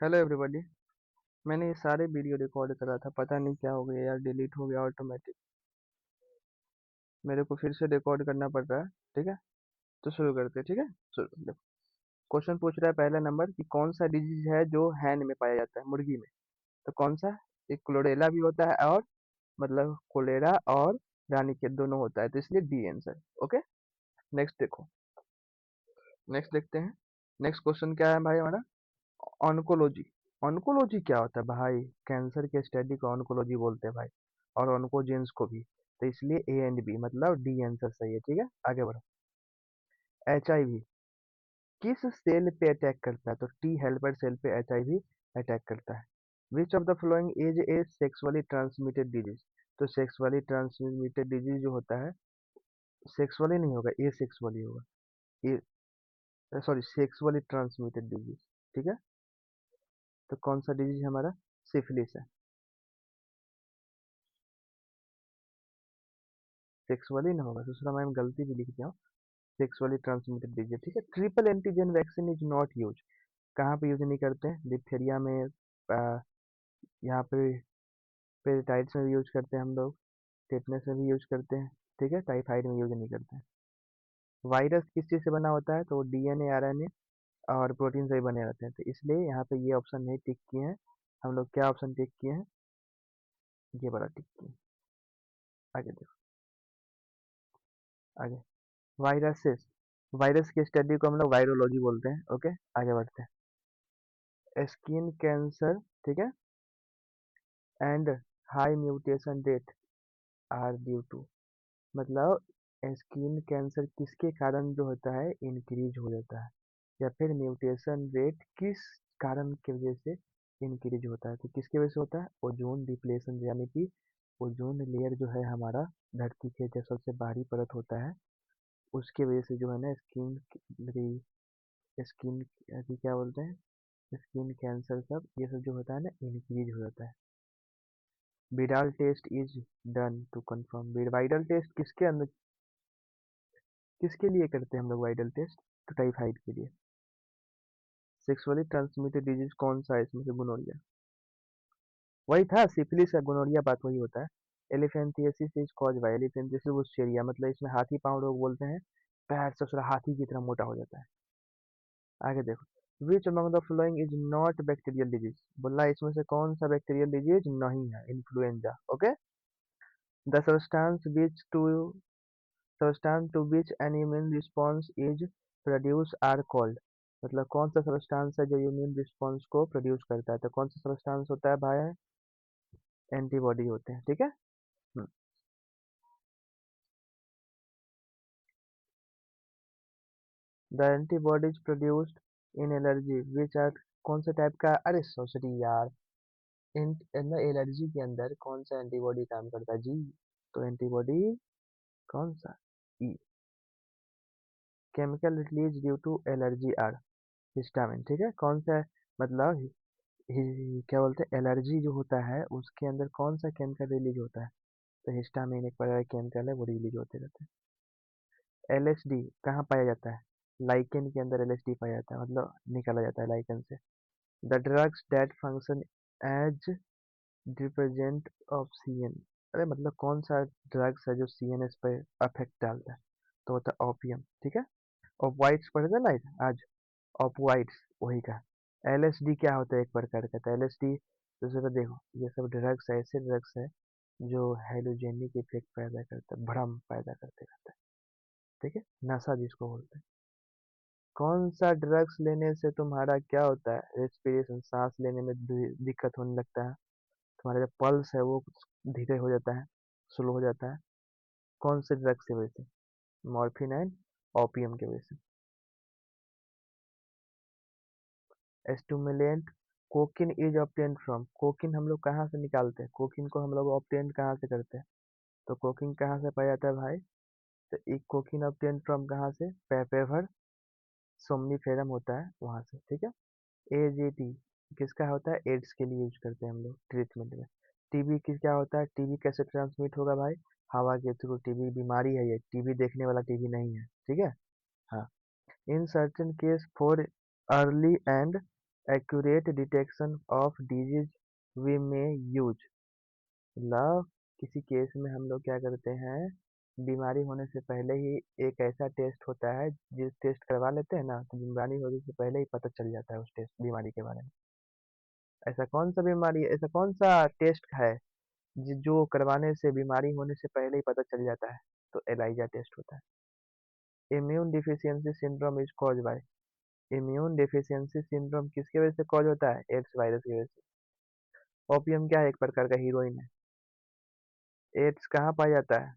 Hello everybody. मैंने ये सारे वीडियो रिकॉर्ड करा था, पता नहीं क्या हो गया यार, डिलीट हो गया ऑटोमेटिक। मेरे को फिर से रिकॉर्ड करना पड़ रहा है। ठीक है, तो शुरू करते हैं। ठीक है, शुरू। क्वेश्चन पूछ रहा है पहला नंबर कि कौन सा डिजीज है जो हैन में पाया जाता है, मुर्गी में। तो कौन सा? एक क्लोरेला भी होता है, और मतलब कोलेरा और रानी के दोनों होता है, तो इसलिए डी आंसर। ओके, नेक्स्ट देखो। नेक्स्ट देखते हैं। नेक्स्ट क्वेश्चन क्या है भाई हमारा? ऑन्कोलॉजी। ऑन्कोलॉजी क्या होता है भाई? कैंसर के स्टडी को ऑन्कोलॉजी बोलते हैं भाई, और ऑन्कोजेंस को भी। तो इसलिए ए एंड बी मतलब डी आंसर सही है। ठीक है, आगे बढ़ो। एच आई वी किस सेल पे अटैक करता है? तो टी हेल्पर सेल पे एच आई वी अटैक करता है। Which of the following is a sexually transmitted disease? तो सेक्सुअली ट्रांसमिटेड डिजीज जो होता है, सेक्सुअली नहीं होगा, ए सेक्सुअली होगा। ए, सॉरी, सेक्सुअली ट्रांसमिटेड डिजीज। ठीक है, तो कौन सा डिजीज हमारा? सिफिलिस है। सेक्सुअली ना होगा, दूसरा मैम गलती भी लिख दिया हूँ। Sexually transmitted disease. ठीक है, triple antigen vaccine is not use. कहाँ पे यूज नहीं करते हैं? डिप्थेरिया में, यहाँ पे पेराइटिस में भी यूज करते हैं हम लोग, टेटनस में भी यूज करते हैं। ठीक है, टाइफाइड में यूज नहीं करते हैं। वायरस किस चीज से बना होता है? तो डीएनए, आरएनए और प्रोटीन से ही बने रहते हैं, तो इसलिए यहाँ पे ये ऑप्शन नहीं टिक किए हैं। हम लोग क्या ऑप्शन टिक किए हैं? ये वाला टिक किए हैं। आगे देखो, आगे। वायरसेस, वायरस की स्टडी को हम लोग वायरोलॉजी बोलते हैं। ओके, आगे बढ़ते हैं। स्किन कैंसर, ठीक है, and high mutation rate are due to, मतलब स्किन कैंसर किसके कारण जो होता है इंक्रीज हो जाता है, या फिर म्यूटेशन रेट किस कारण की वजह से इंक्रीज होता है? तो किसकी वजह से होता है? ओजोन डिप्लेशन, यानी कि ओजोन लेयर जो है हमारा धरती के जो सबसे बाहरी परत होता है, उसके वजह से जो है ना स्किन अभी क्या बोलते हैं, स्किन कैंसर सब ये सब जो होता है ना इंक्रीज हो जाता है। Widal test is done to confirm. Widal test किसके अंदर, किसके लिए करते हैं हम लोग वाइडल टेस्ट? तो टाइफाइड के लिए। सेक्सुअली ट्रांसमिटेड डिजीज कौन सा है इसमें से? गोनोरिया। वही था, सिफिलिस या गोनोरिया, बात वही होता है। एलिफेंथियासिस इज कॉज बाय एलिफेंथियासिस बुस्चेरिया, मतलब इसमें हाथी पाँव लोग बोलते हैं, पैर से थोड़ा हाथी की तरह मोटा हो जाता है। आगे देखो। Which among the following is not bacterial disease? बोला इसमें से कौन सा बैक्टीरियल डिजीज नहीं है? Influenza. Okay. The substance to which an immune response is produced are called, मतलब कौन सा सब्सटेंस है जो इम्यून रिस्पॉन्स को प्रोड्यूस करता है? तो कौन सा सब्सटेंस होता है भाई? एंटीबॉडी होते हैं। ठीक है। The antibodies produced in allergy which are, कौन से टाइप का? अरे सॉरी यार, इन एलर्जी के अंदर कौन सा एंटीबॉडी काम करता है जी? तो एंटीबॉडी कौन सा? ई, chemical release due to allergy are histamine. ठीक है, कौन सा मतलब क्या बोलते हैं, एलर्जी जो होता है उसके अंदर कौन सा केमिकल रिलीज होता है? तो हिस्टामिन एक प्रकार का केमिकल है, वो रिलीज होते रहते हैं। एलएसडी कहाँ पाया जाता है? लाइकेन के अंदर एलएसडी पाया जाता है, मतलब निकाला जाता है लाइकेन से। The drugs that function age dependent of CN, अरे मतलब कौन सा ड्रग्स है जो सीएनएस पे अफेक्ट डालता है? तो होता है ओपियम। ठीक है, ऑपवाइट्स पढ़े थे ना आज, ऑपवाइट्स वही का। एलएसडी क्या होता है? एक प्रकार का। तो एलएसडी दूसरे को देखो, ये सब ड्रग्स ऐसे ड्रग्स है जो हेलोजेनिक इफेक्ट पैदा करता है, भ्रम पैदा करते रहता है। ठीक है, नशा जिसको बोलते हैं। कौन सा ड्रग्स लेने से तुम्हारा क्या होता है? रेस्पिरेशन, सांस लेने में दिक्कत होने लगता है, तुम्हारा जो पल्स है वो धीरे हो जाता है, स्लो हो जाता है। कौन से ड्रग्स की वजह से? मॉर्फिन एंड ओपियम की वजह से। Stimulant cocaine is obtained from, cocaine हम लोग कहाँ से निकालते हैं? कोकिन को हम लोग ऑब्टेन कहाँ से करते हैं? तो कोकिन कहाँ से पाया जाता है भाई? तो एक कोकिन ऑब्टेन फ्रॉम कहाँ से? पेपेवर सोमनीफेरम होता है वहां से। ठीक है। एजेटी किसका होता है? एड्स के लिए यूज करते हैं हम लोग ट्रीटमेंट में। टीबी किस क्या होता है? टीबी कैसे ट्रांसमिट होगा भाई? हवा के थ्रू। टीबी बीमारी है, ये टीबी देखने वाला टीबी नहीं है। ठीक है। हाँ। In certain case for early and accurate detection of disease we में यूज, मतलब किसी केस में हम लोग क्या करते हैं, बीमारी होने से पहले ही एक ऐसा टेस्ट होता है, जिस टेस्ट करवा लेते हैं ना तो बीमारी होने से पहले ही पता चल जाता है उस टेस्ट बीमारी के बारे में। ऐसा कौन सा बीमारी, ऐसा कौन सा टेस्ट है जो करवाने से बीमारी होने से पहले ही पता चल जाता है? तो एलाइजा टेस्ट होता है। Immune deficiency syndrome is cause by, immune deficiency syndrome किसके वजह से कॉज होता है? एड्स वायरस की वजह से। ओपियम क्या है? एक प्रकार का हीरोइन है। एड्स कहाँ पाया जाता है?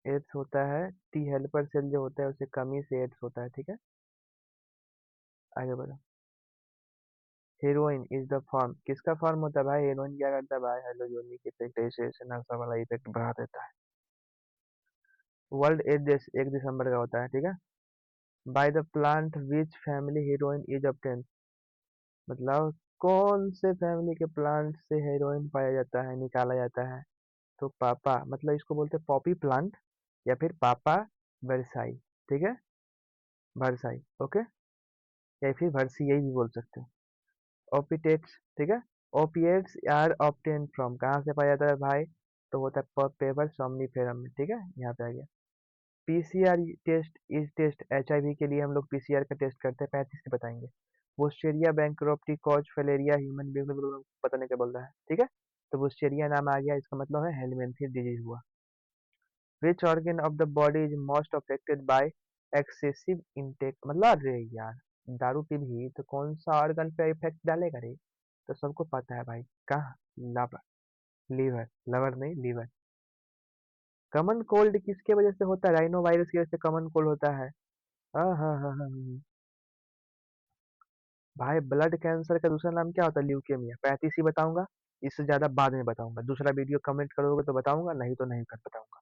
एड्स होता है टी हेल्पर सेल जो होता है उससे कमी से एड्स होता है, ठीक है। आगे बढ़ो। हेरोइन इज द फॉर्म, किसका फॉर्म होता है भाई? हेरोइन क्या करता है भाई? हेलोजोनिक इफेक्ट, ऐसे ऐसे नशा वाला इफेक्ट बढ़ा देता है। वर्ल्ड एड डे 1 दिसंबर का होता है, ठीक है। By the plant which family heroin is obtained, मतलब कौन से फैमिली के प्लांट से हेरोइन पाया जाता है, निकाला जाता है? तो पापा, मतलब इसको बोलते हैं पॉपी प्लांट, या फिर पापा बरसाई, ठीक है। बरसाई, ओके। या फिर भरसी, यही भी बोल सकते हैं। ओपिटेट्स, ठीक है। ओपिएट्स आर ऑब्टेन फ्रॉम, कहाँ से पाया जाता है भाई? तो होता है पेपर सोमनीफेरम में, ठीक है। यहाँ पे आ गया। PCR test is test, HIV के लिए हम लोग पीसीआर का टेस्ट करते हैं, 35 से बताएंगे। बुस्टेरिया बैंकरप्टी कॉज फिलेरिया ह्यूमन बींग, पता नहीं क्या बोल रहा है, ठीक है। तो बुस्टेरिया नाम आ गया, इसका मतलब है हेलमेंथी डिजीज हुआ। Which organ of the body is most affected by excessive intake, मतलब अरे यार, दारू पी भी तो कौन सा ऑर्गन पे इफेक्ट डालेगा रे? तो सबको पता है भाई, कहाँ? लवर, लीवर, लवर नहीं लीवर। कॉमन कोल्ड किसके वजह से होता है? राइनो वायरस की वजह से कॉमन कोल्ड होता है। हाँ हाँ हाँ हाँ हाँ। भाई ब्लड कैंसर का दूसरा नाम क्या होता है? ल्यूकेमिया, 35 ही बताऊंगा, इससे ज्यादा बाद में बताऊंगा। दूसरा वीडियो कमेंट करोगे तो बताऊंगा, नहीं तो नहीं कर बताऊंगा।